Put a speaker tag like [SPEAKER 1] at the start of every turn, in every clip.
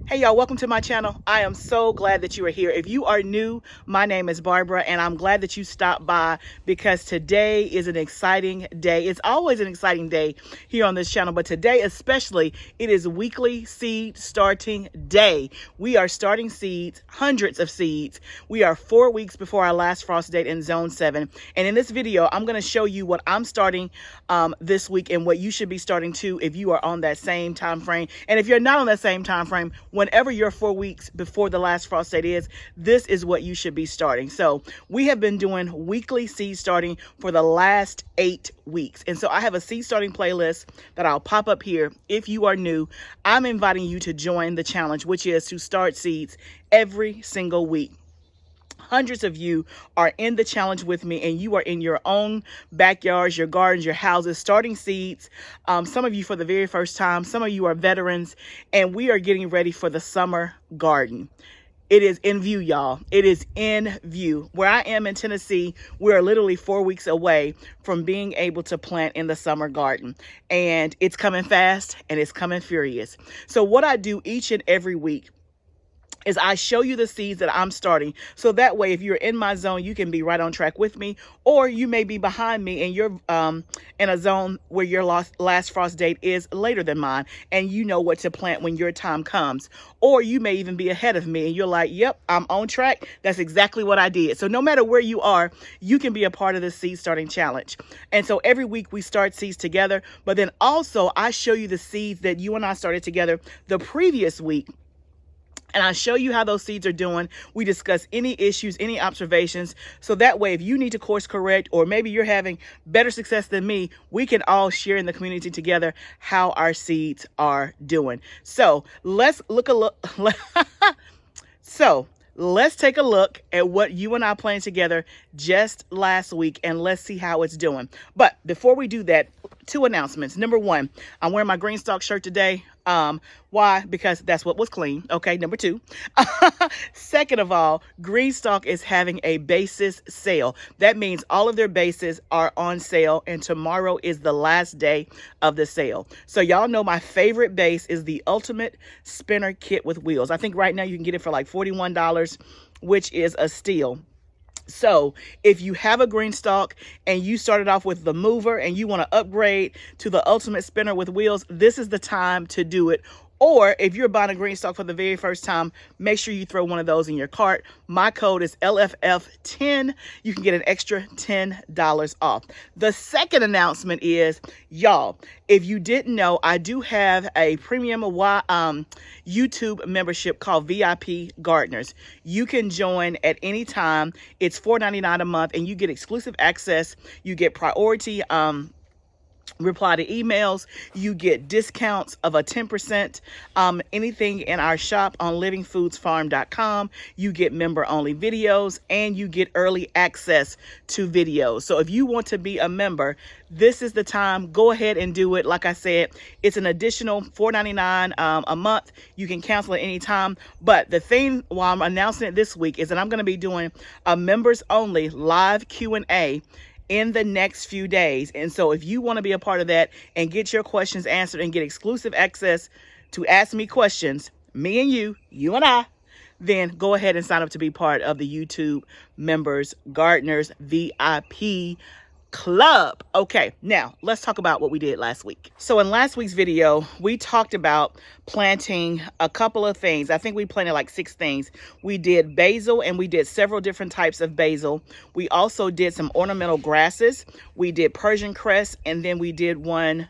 [SPEAKER 1] Hey y'all, welcome to my channel. I am so glad that you are here. If you are new, my name is Barbara and I'm glad that you stopped by because today is an exciting day. It's always an exciting day here on this channel, but today especially, it is weekly seed starting day. We are starting seeds, hundreds of seeds. We are 4 weeks before our last frost date in zone 7. And in this video, I'm going to show you what I'm starting this week and what you should be starting too if you are on that same time frame. And if you're not on that same time frame, whenever your 4 weeks before the last frost date is, this is what you should be starting. So we have been doing weekly seed starting for the last 8 weeks. And so I have a seed starting playlist that I'll pop up here. If you are new, I'm inviting you to join the challenge, which is to start seeds every single week. Hundreds of you are in the challenge with me, and you are in your own backyards, your gardens, your houses, starting seeds. Some of you for the very first time, some of you are veterans, and we are getting ready for the summer garden. It is in view, y'all. It is in view. Where I am in Tennessee, we're literally 4 weeks away from being able to plant in the summer garden. And it's coming fast and it's coming furious. So what I do each and every week is I show you the seeds that I'm starting. So that way, if you're in my zone, you can be right on track with me, or you may be behind me and you're in a zone where your last frost date is later than mine, and you know what to plant when your time comes. Or you may even be ahead of me and you're like, yep, I'm on track. That's exactly what I did. So no matter where you are, you can be a part of the seed starting challenge. And so every week we start seeds together, but then also I show you the seeds that you and I started together the previous week. And I show you how those seeds are doing. We discuss any issues, any observations. So that way, if you need to course correct, or maybe you're having better success than me, we can all share in the community together how our seeds are doing. So let's let's take a look at what you and I planted together just last week, and let's see how it's doing. But before we do that, 2 announcements. Number 1, I'm wearing my GREENSTALK shirt today. Why? Because that's what was clean. Okay. Number 2, second of all, GREENSTALK is having a basis sale. That means all of their bases are on sale, and tomorrow is the last day of the sale. So y'all know my favorite base is the Ultimate Spinner Kit with wheels. I think right now you can get it for like $41, which is a steal. So if you have a GREENSTALK and you started off with the mover and you want to upgrade to the Ultimate Spinner with wheels, this is the time to do it. Or if you're buying a GREENSTALK for the very first time, make sure you throw one of those in your cart. My code is LFF10. You can get an extra $10 off. The second announcement is, y'all, if you didn't know, I do have a premium YouTube membership called VIP Gardeners. You can join at any time. It's $4.99 a month, and you get exclusive access. You get priority reply to emails. You get discounts of a 10%. Anything in our shop on livingfoodsfarm.com. You get member only videos, and you get early access to videos. So if you want to be a member, this is the time. Go ahead and do it. Like I said, it's an additional $4.99 a month. You can cancel at any time. But the thing while I'm announcing it this week is that I'm going to be doing a members only live Q&A in the next few days. And so if you want to be a part of that and get your questions answered and get exclusive access to ask me questions, me and you and I, then go ahead and sign up to be part of the YouTube Members Gardeners VIP Club. Okay, now let's talk about what we did last week. So in last week's video, we talked about planting a couple of things. I think we planted like 6 things. We did basil, and we did several different types of basil. We also did some ornamental grasses. We did Persian cress, and then we did one,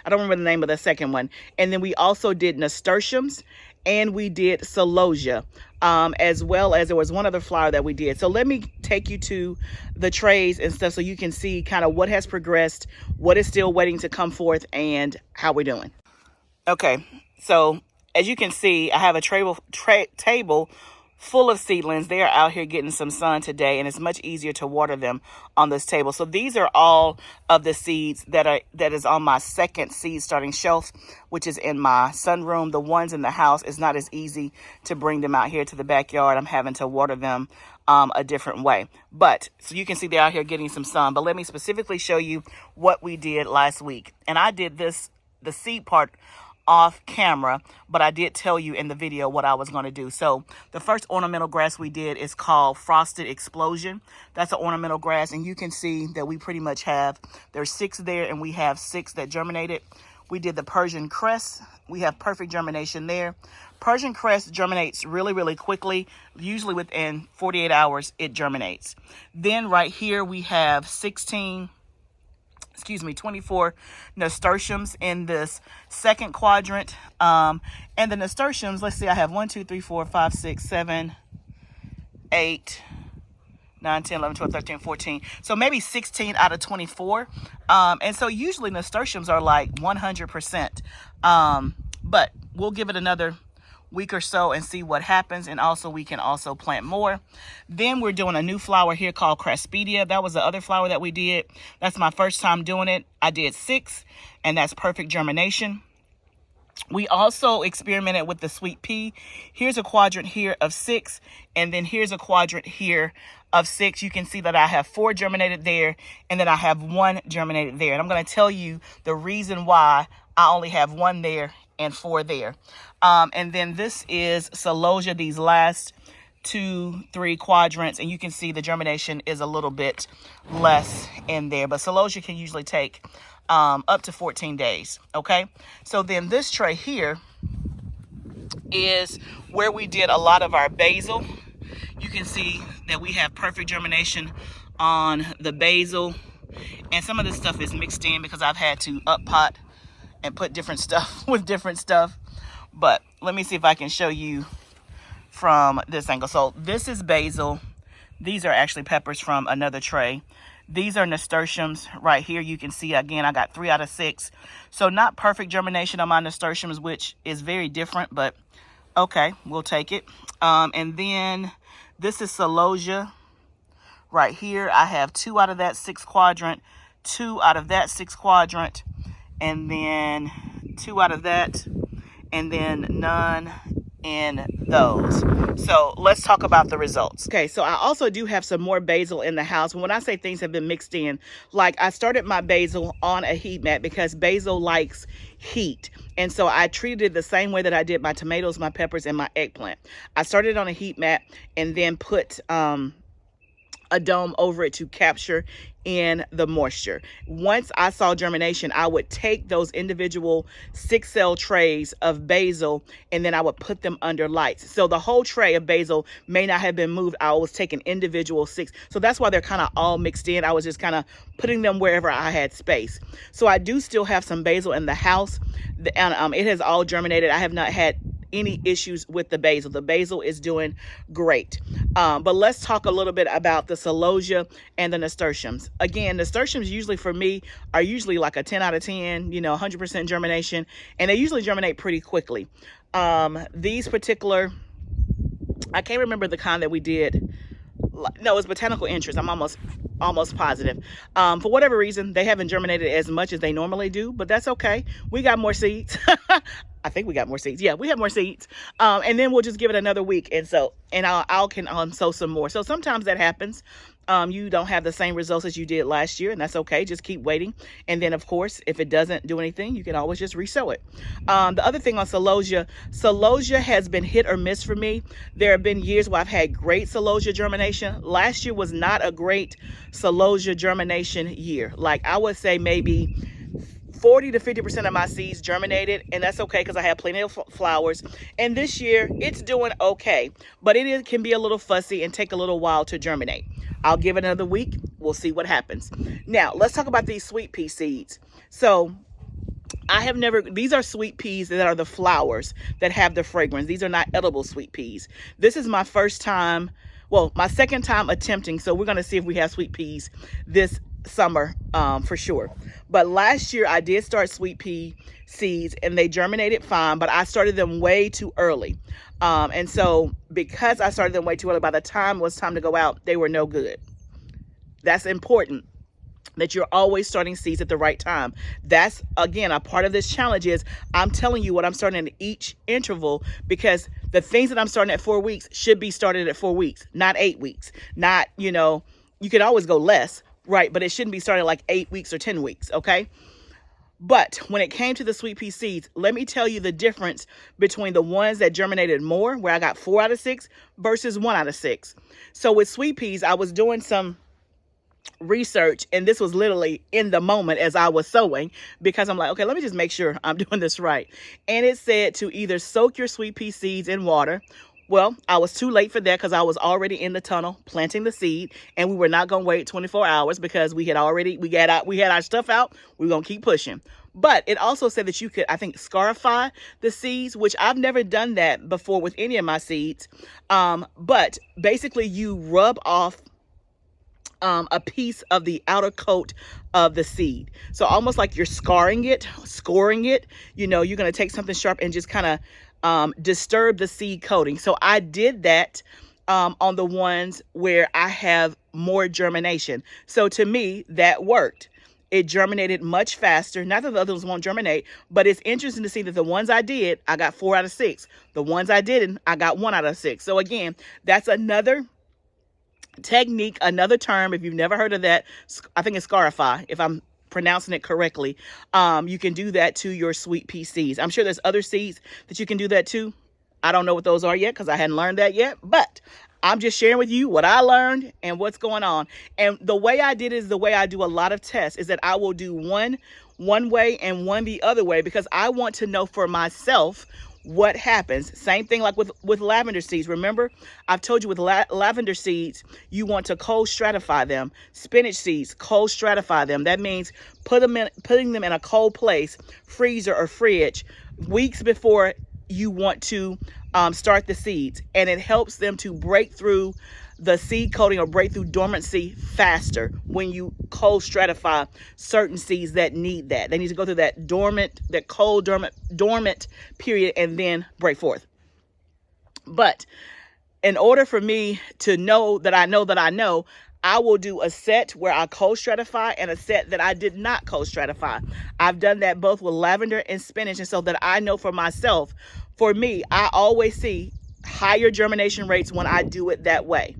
[SPEAKER 1] I don't remember the name of the second one. And then we also did nasturtiums, and we did celosia, as well as there was one other flower that we did. So let me take you to the trays and stuff so you can see kind of what has progressed, what is still waiting to come forth, and how we're doing. Okay, so as you can see, I have a table full of seedlings. They are out here getting some sun today, and it's much easier to water them on this table. So these are all of the seeds that is on my second seed starting shelf, which is in my sunroom. The ones in the house is not as easy to bring them out here to the backyard. I'm having to water them a different way. But so you can see they're out here getting some sun. But let me specifically show you what we did last week. And I did this, the seed part off camera, but I did tell you in the video what I was going to do. So the first ornamental grass we did is called Frosted Explosion. That's an ornamental grass, and you can see that we pretty much have, there's 6 there, and we have 6 that germinated. We did the Persian cress. We have perfect germination there. Persian cress germinates really, really quickly. Usually within 48 hours, it germinates. Then right here, we have 24 nasturtiums in this second quadrant. And the nasturtiums, let's see, I have 1, 2, 3, 4, 5, 6, 7, 8, 9, 10, 11, 12, 13, 14. So maybe 16 out of 24. And so usually nasturtiums are like 100%. But we'll give it another week or so and see what happens. And also we can also plant more. Then we're doing a new flower here called Craspedia. That was the other flower that we did. That's my first time doing it. I did 6, and that's perfect germination. We also experimented with the sweet pea. Here's a quadrant here of 6, and then here's a quadrant here of 6. You can see that I have 4 germinated there, and then I have 1 germinated there. And I'm going to tell you the reason why I only have 1 there and 4 there. And then this is celosia, these last 2, 3 quadrants, and you can see the germination is a little bit less in there, but celosia can usually take up to 14 days. Okay, so then this tray here is where we did a lot of our basil. You can see that we have perfect germination on the basil, and some of this stuff is mixed in because I've had to up pot and put different stuff with different stuff. But let me see if I can show you from this angle. So this is basil. These are actually peppers from another tray. These are nasturtiums right here. You can see, again, I got 3 out of 6. So not perfect germination on my nasturtiums, which is very different, but okay, we'll take it. And then this is celosia right here. I have 2 out of that 6 quadrant, 2 out of that 6 quadrant, and then 2 out of that, and then none in those. So let's talk about the results. Okay, so I also do have some more basil in the house. When I say things have been mixed in, like I started my basil on a heat mat because basil likes heat. And so I treated it the same way that I did my tomatoes, my peppers, and my eggplant. I started on a heat mat and then put a dome over it to capture in the moisture. Once I saw germination, I would take those individual 6-cell trays of basil and then I would put them under lights. So the whole tray of basil may not have been moved. I was taking individual 6. So that's why they're kind of all mixed in. I was just kind of putting them wherever I had space. So I do still have some basil in the house, and it has all germinated. I have not had any issues with the basil. The basil is doing great. But let's talk a little bit about the celosia and the nasturtiums. Again, nasturtiums usually for me are usually like a 10 out of 10, 100% germination, and they usually germinate pretty quickly. These particular, I can't remember the kind that we did. No, it's botanical interest. I'm almost positive. For whatever reason, they haven't germinated as much as they normally do, but that's okay. We got more seeds. I think we got more seeds. Yeah, we have more seeds. And then we'll just give it another week. And I'll can sow some more. So sometimes that happens. You don't have the same results as you did last year, and that's okay. Just keep waiting. And then, of course, if it doesn't do anything, you can always just resow it. The other thing on celosia has been hit or miss for me. There have been years where I've had great celosia germination. Last year was not a great celosia germination year. Like I would say maybe 40 to 50% of my seeds germinated, and that's okay because I have plenty of flowers. And this year, it's doing okay, but it can be a little fussy and take a little while to germinate. I'll give it another week. We'll see what happens. Now, let's talk about these sweet pea seeds. So these are sweet peas that are the flowers that have the fragrance. These are not edible sweet peas. This is my first time, my second time attempting. So we're going to see if we have sweet peas this summer for sure. But last year I did start sweet pea seeds and they germinated fine, but I started them way too early. And so because I started them way too early, by the time it was time to go out, they were no good. That's important, that you're always starting seeds at the right time. That's, again, a part of this challenge is I'm telling you what I'm starting at each interval, because the things that I'm starting at 4 weeks should be started at 4 weeks, not 8 weeks. Not, you could always go less, right? But it shouldn't be started like 8 weeks or 10 weeks, okay? But when it came to the sweet pea seeds, let me tell you the difference between the ones that germinated more, where I got 4 out of 6, versus 1 out of 6. So with sweet peas, I was doing some research, and this was literally in the moment as I was sowing, because I'm like, okay, let me just make sure I'm doing this right. And it said to either soak your sweet pea seeds in water. Well, I was too late for that because I was already in the tunnel planting the seed, and we were not going to wait 24 hours because we had our stuff out. We were going to keep pushing. But it also said that you could, I think, scarify the seeds, which I've never done that before with any of my seeds. But basically you rub off a piece of the outer coat of the seed. So almost like you're scoring it. You know, you're going to take something sharp and just kind of disturb the seed coating. So I did that on the ones where I have more germination. So to me, that worked. It germinated much faster. Not that the others won't germinate, but it's interesting to see that the ones I did, I got 4 out of 6. The ones I didn't, I got 1 out of 6. So again, that's another technique, another term. If you've never heard of that, I think it's scarify, if I'm pronouncing it correctly. You can do that to your sweet pea seeds. I'm sure there's other seeds that you can do that to. I don't know what those are yet because I hadn't learned that yet, but I'm just sharing with you what I learned and what's going on. And the way I did is the way I do a lot of tests, is that I will do one way and one the other way, because I want to know for myself what happens. Same thing like with lavender seeds. Remember, I've told you with lavender seeds, you want to cold stratify them. Spinach seeds, cold stratify them. That means putting them in a cold place, freezer or fridge, weeks before you want to start the seeds. And it helps them to break through the seed coating or break through dormancy faster when you cold stratify certain seeds that need that. They need to go through that cold dormant period and then break forth. But in order for me to know that I know, I will do a set where I cold stratify and a set that I did not cold stratify. I've done that both with lavender and spinach, and so that I know for myself. For me, I always see higher germination rates when I do it that way.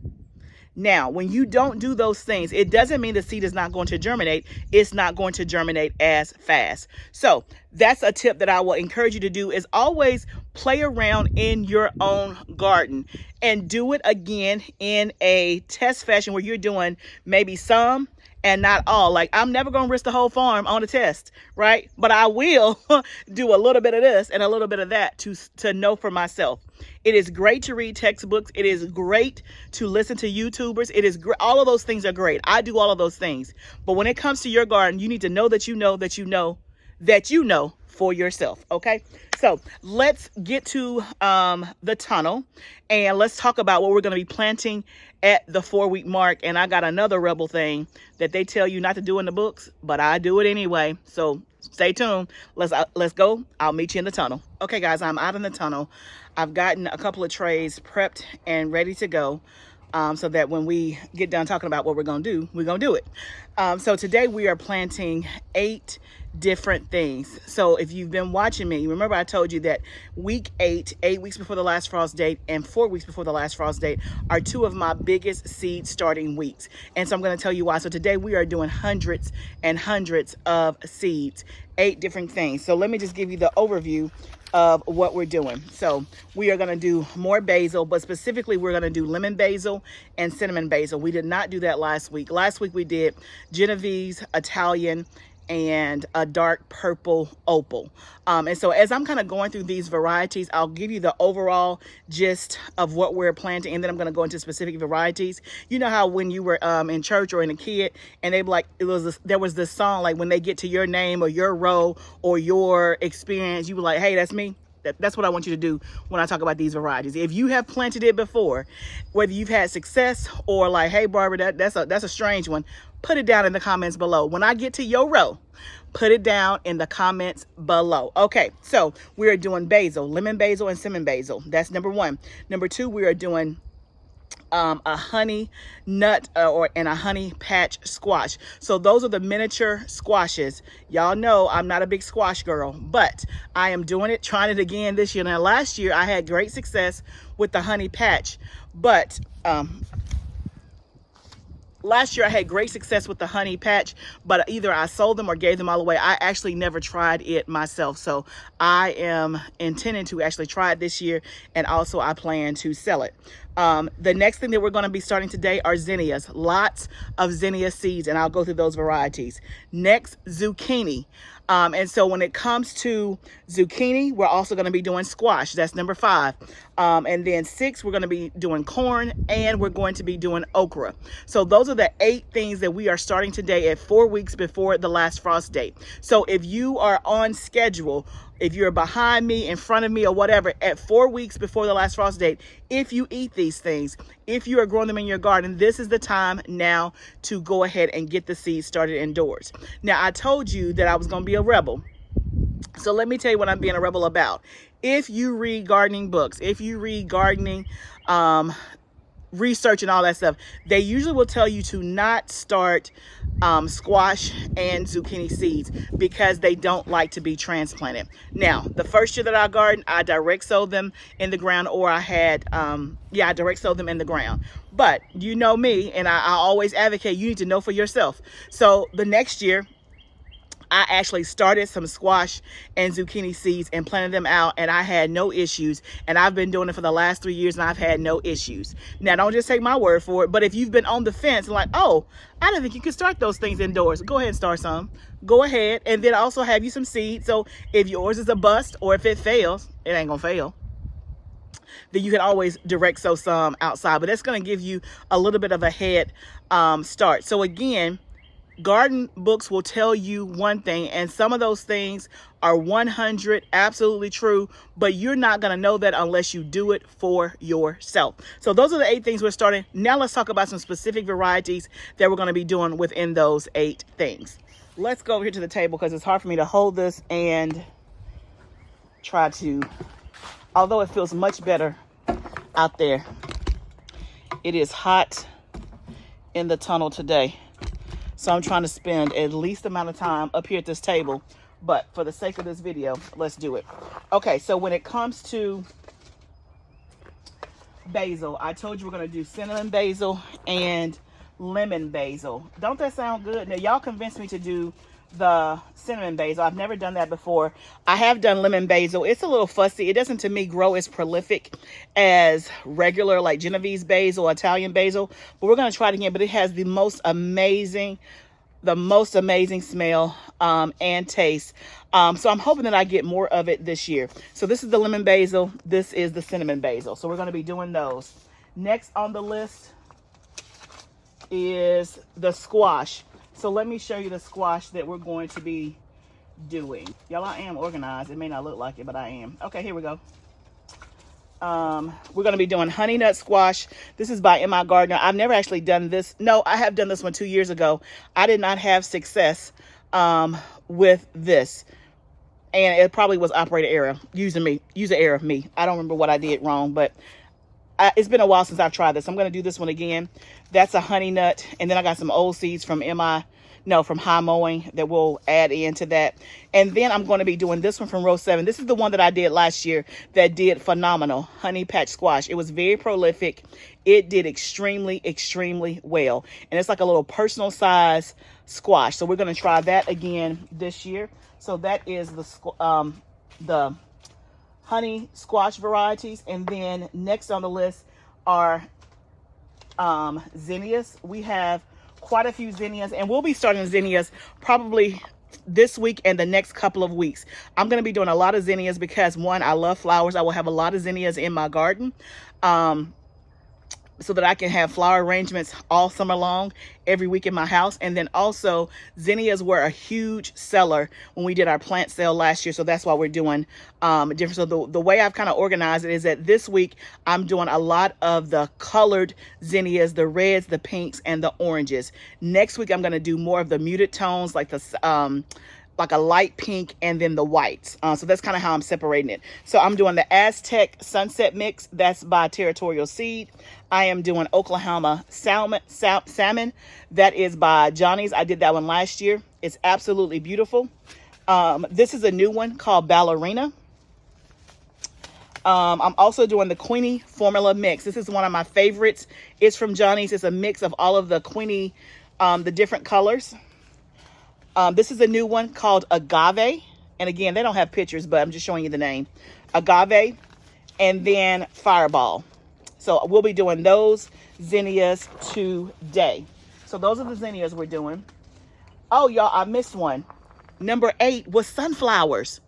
[SPEAKER 1] Now, when you don't do those things, it doesn't mean the seed is not going to germinate. It's not going to germinate as fast. So that's a tip that I will encourage you to do, is always play around in your own garden and do it again in a test fashion where you're doing maybe some and not all. Like, I'm never going to risk the whole farm on a test, right? But I will do a little bit of this and a little bit of that to know for myself. It is great to read textbooks. It is great to listen to YouTubers. It is all of those things are great. I do all of those things. But when it comes to your garden, you need to know that you know that you know that you know for yourself. Okay, so let's get to the tunnel and let's talk about what we're going to be planting at the 4-week mark. And I got another rebel thing that they tell you not to do in the books, but I do it anyway. So stay tuned. Let's go. I'll meet you in the tunnel. Okay, guys, I'm out in the tunnel. I've gotten a couple of trays prepped and ready to go, so that when we get done talking about what we're going to do, we're going to do it. So today we are planting 8 different things. So if you've been watching me, remember I told you that week 8 weeks before the last frost date, and 4 weeks before the last frost date are 2 of my biggest seed starting weeks. And so I'm going to tell you why. So today we are doing hundreds and hundreds of seeds, 8 different things. So let me just give you the overview of what we're doing. So we are going to do more basil, but specifically we're going to do lemon basil and cinnamon basil. We did not do that last week. Last week we did Genovese, Italian, and a dark purple opal. And so as I'm kind of going through these varieties, I'll give you the overall gist of what we're planting, and then I'm going to go into specific varieties. You know how when you were in church or in a kid, and they be like, there was this song, like when they get to your name or your row or your experience, you were like, hey, that's me. That's what I want you to do when I talk about these varieties. If you have planted it before, whether you've had success or like, hey, Barbara, that's a strange one, put it down in the comments below. When I get to your row, put it down in the comments below. Okay, so we are doing basil, lemon basil and cinnamon basil. That's number 1. Number 2, we are doing a honey nut and a honey patch squash. So those are the miniature squashes. Y'all know I'm not a big squash girl, but I am doing it, trying it again this year. Now last year I had great success with the honey patch, but last year I had great success with the honey patch, but either I sold them or gave them all away. I actually never tried it myself. So I am intending to actually try it this year, and also I plan to sell it. The next thing that we're going to be starting today are zinnias. Lots of zinnia seeds, and I'll go through those varieties. Next, zucchini. And so when it comes to zucchini, we're also going to be doing squash. That's number 5. And then 6, we're going to be doing corn, and we're going to be doing okra. So those are the 8 things that we are starting today at 4 weeks before the last frost date. So if you are on schedule, if you're behind me, in front of me, or whatever, at 4 weeks before the last frost date, if you eat these things, if you are growing them in your garden, this is the time now to go ahead and get the seeds started indoors. Now, I told you that I was going to be a rebel. So let me tell you what I'm being a rebel about. If you read gardening books, if you read gardening research and all that stuff, they usually will tell you to not start squash and zucchini seeds because they don't like to be transplanted. Now, the first year that I gardened, I direct sowed them in the ground, or I had, I direct sowed them in the ground. But you know me, and I always advocate, you need to know for yourself. So the next year, I actually started some squash and zucchini seeds and planted them out, and I had no issues. And I've been doing it for the last 3 years, and I've had no issues. Now, don't just take my word for it, but if you've been on the fence and like, oh, I didn't think you could start those things indoors, go ahead and start some. Go ahead, and then also have you some seeds. So if yours is a bust, or if it fails, it ain't gonna fail, then you can always direct sow some outside. But that's gonna give you a little bit of a head start. So again, garden books will tell you one thing, and some of those things are 100 absolutely true, but you're not going to know that unless you do it for yourself. So those are the 8 things we're starting. Now let's talk about some specific varieties that we're going to be doing within those 8 things. Let's go over here to the table because it's hard for me to hold this and try to, although it feels much better out there, it is hot in the tunnel today. So I'm trying to spend at least amount of time up here at this table, but for the sake of this video, let's do it. Okay, so when it comes to basil, I told you we're gonna do cinnamon basil and lemon basil. Don't that sound good? Now, y'all convinced me to do the cinnamon basil. I've never done that before. I have done lemon basil. It's a little fussy. It doesn't, to me, grow as prolific as regular, like Genovese basil, Italian basil. But we're going to try it again. But it has the most amazing smell and taste. So I'm hoping that I get more of it this year. So this is the lemon basil. This is the cinnamon basil. So we're going to be doing those. Next on the list is the squash. So let me show you the squash that we're going to be doing. Y'all, I am organized. It may not look like it, but I am. Okay, here we go. We're going to be doing honey nut squash. This is by M.I. Gardener. I've never actually done this. No, I have done this one 2 years ago. I did not have success with this. And it probably was operator error, user error of me. I don't remember what I did wrong, but it's been a while since I've tried this. I'm going to do this one again. That's a honey nut. And then I got some old seeds from from High Mowing that we'll add into that. And then I'm going to be doing this one from row 7. This is the one that I did last year that did phenomenal. Honey patch squash. It was very prolific. It did extremely, extremely well. And it's like a little personal size squash. So we're going to try that again this year. So that is the honey squash varieties. And then next on the list are zinnias. We have quite a few zinnias, and we'll be starting zinnias probably this week and the next couple of weeks. I'm going to be doing a lot of zinnias because, one, I love flowers. I will have a lot of zinnias in my garden so that I can have flower arrangements all summer long, every week in my house. And then also, zinnias were a huge seller when we did our plant sale last year. So that's why we're doing different. So the way I've kind of organized it is that this week I'm doing a lot of the colored zinnias, the reds, the pinks, and the oranges. Next week, I'm going to do more of the muted tones, like the like a light pink, and then the whites. So that's kind of how I'm separating it. So I'm doing the Aztec Sunset Mix. That's by Territorial Seed. I am doing Oklahoma Salmon. That is by Johnny's. I did that one last year. It's absolutely beautiful. This is a new one called Ballerina. I'm also doing the Queenie formula mix. This is one of my favorites. It's from Johnny's. It's a mix of all of the Queenie, the different colors. This is a new one called Agave. And again, they don't have pictures, but I'm just showing you the name. Agave and then Fireball. So we'll be doing those zinnias today. So those are the zinnias we're doing. Oh, y'all, I missed one. Number 8 was sunflowers.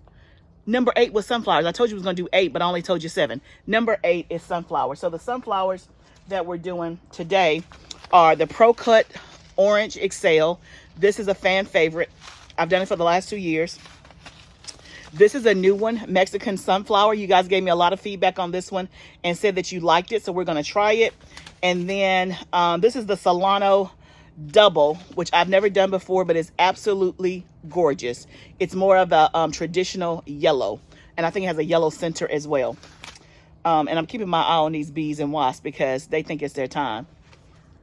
[SPEAKER 1] Number 8 was sunflowers. I told you I was going to do 8, but I only told you 7. Number 8 is sunflowers. So the sunflowers that we're doing today are the Pro Cut Orange Excel. This is a fan favorite. I've done it for the last 2 years. This is a new one, Mexican sunflower. You guys gave me a lot of feedback on this one and said that you liked it, so we're going to try it. And then this is the Solano Double, which I've never done before, but it's absolutely gorgeous. It's more of a traditional yellow, and I think it has a yellow center as well. And I'm keeping my eye on these bees and wasps because they think it's their time.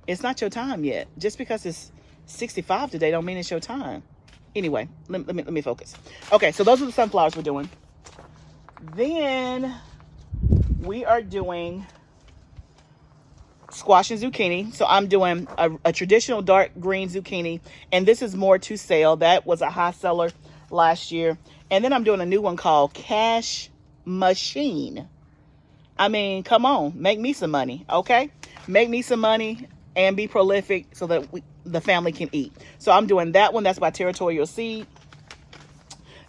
[SPEAKER 1] It's not your time yet. Just because it's 65 today don't mean it's your time. Anyway, let me focus. Okay, so those are the sunflowers we're doing. Then we are doing squash and zucchini. So I'm doing a traditional dark green zucchini, and this is more to sale. That was a high seller last year. And then I'm doing a new one called Cash Machine. I mean, come on, make me some money, okay? Make me some money and be prolific so that the family can eat. So I'm doing that one. That's by Territorial Seed.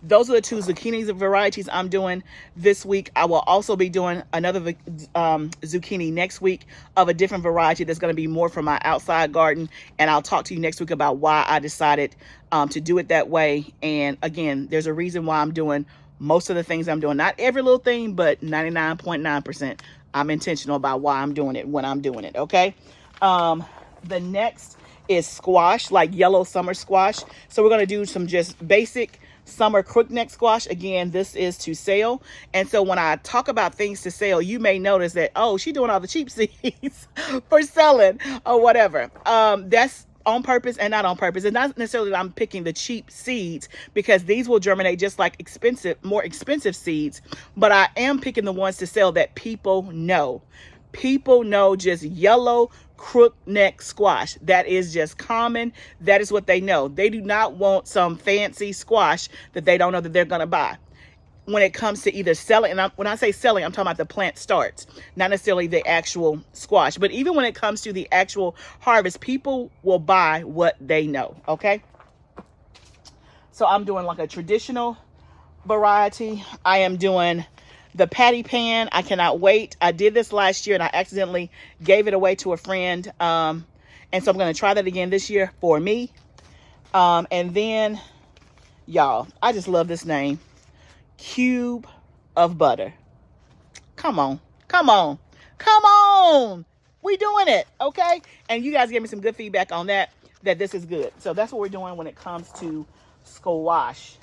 [SPEAKER 1] Those are the 2 zucchini varieties I'm doing this week. I will also be doing another zucchini next week of a different variety that's going to be more for my outside garden. And I'll talk to you next week about why I decided to do it that way. And again, there's a reason why I'm doing most of the things I'm doing. Not every little thing, but 99.9%. I'm intentional about why I'm doing it when I'm doing it, okay? The next is squash, like yellow summer squash. So we're going to do some just basic summer crookneck squash. Again, this is to sale. And so when I talk about things to sale, you may notice that, oh, she's doing all the cheap seeds for selling or whatever. That's on purpose and not on purpose. And not necessarily that I'm picking the cheap seeds, because these will germinate just like more expensive seeds. But I am picking the ones to sell that people know. People know just yellow crookneck squash. That is just common. That is what they know. They do not want some fancy squash that they don't know that they're going to buy. When it comes to either selling, and when I say selling, I'm talking about the plant starts, not necessarily the actual squash. But even when it comes to the actual harvest, people will buy what they know, okay? So I'm doing like a traditional variety. I am doing the patty pan. I cannot wait. I did this last year and I accidentally gave it away to a friend. And so I'm going to try that again this year for me. And then, y'all, I just love this name. Cube of butter. Come on. Come on. Come on. We doing it. Okay. And you guys gave me some good feedback on that this is good. So that's what we're doing when it comes to squash.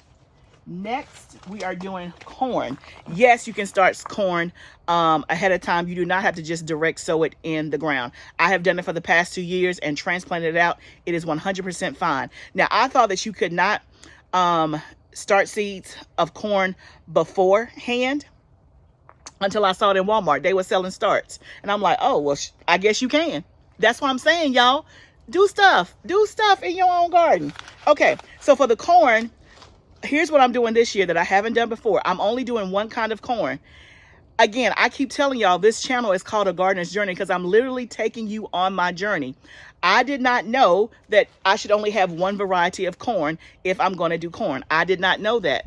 [SPEAKER 1] Next, we are doing corn. Yes, you can start corn ahead of time. You do not have to just direct sow it in the ground. I have done it for the past 2 years and transplanted it out. It is 100% fine. Now, I thought that you could not start seeds of corn beforehand until I saw it in Walmart. They were selling starts. And I'm like, oh, well, I guess you can. That's what I'm saying, y'all. Do stuff in your own garden. Okay, so for the corn, here's what I'm doing this year that I haven't done before. I'm only doing one kind of corn. Again, I keep telling y'all this channel is called A Gardener's Journey because I'm literally taking you on my journey. I did not know that I should only have one variety of corn if I'm going to do corn. I did not know that.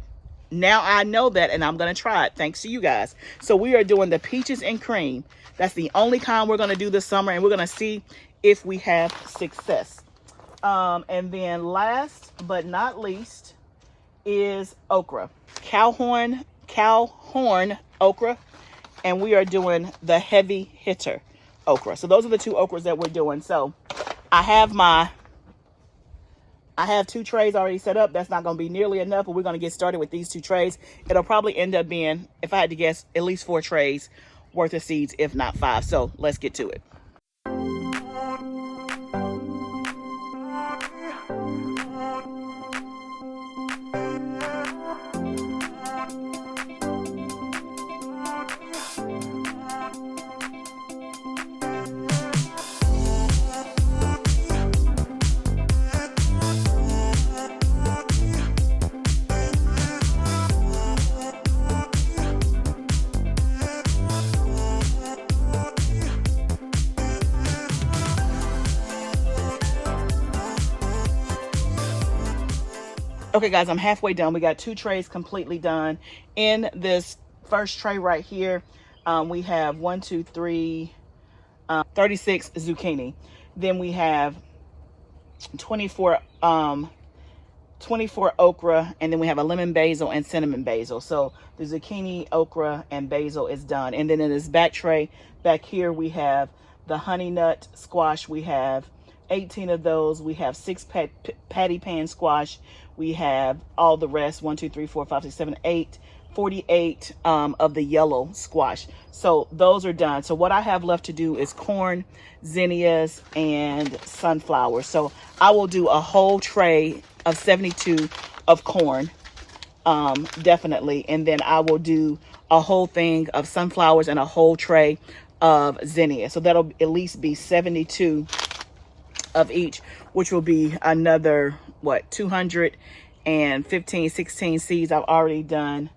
[SPEAKER 1] Now I know that, and I'm going to try it thanks to you guys. So we are doing the peaches and cream. That's the only kind we're going to do this summer, and we're going to see if we have success. And then last but not least is okra. Cowhorn okra. And we are doing the heavy hitter okra. So those are the 2 okras that we're doing. So I have 2 trays already set up. That's not going to be nearly enough, but we're going to get started with these 2 trays. It'll probably end up being, if I had to guess, at least 4 trays worth of seeds, if not 5. So let's get to it. Okay guys, I'm halfway done. We got 2 trays completely done. In this first tray right here, we have 36 zucchini. Then we have 24 okra, and then we have a lemon basil and cinnamon basil. So the zucchini, okra, and basil is done. And then in this back tray back here, we have the honey nut squash. We have 18 of those. We have 6 patty pan squash. We have all the rest, 1, 2, 3, 4, 5, 6, 7, 8, 48 of the yellow squash. So those are done. So what I have left to do is corn, zinnias, and sunflowers. So I will do a whole tray of 72 of corn, definitely. And then I will do a whole thing of sunflowers and a whole tray of zinnia. So that'll at least be 72 of each, which will be another, what, 215, 16 seeds. I've already done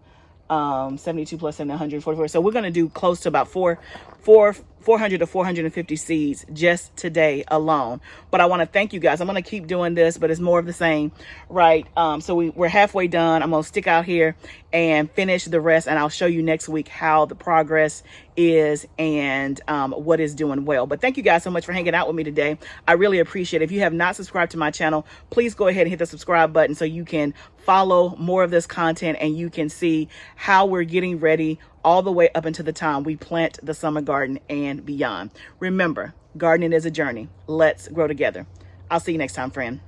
[SPEAKER 1] 72 plus 144. So we're going to do close to about 400 to 450 seeds just today alone. But I want to thank you guys. I'm going to keep doing this, but it's more of the same, right? So we're halfway done. I'm going to stick out here and finish the rest, and I'll show you next week how the progress is and what is doing well. But thank you guys so much for hanging out with me today. I really appreciate it. If you have not subscribed to my channel, please go ahead and hit the subscribe button so you can follow more of this content and you can see how we're getting ready all the way up until the time we plant the summer garden and beyond. Remember, gardening is a journey. Let's grow together. I'll see you next time, friend.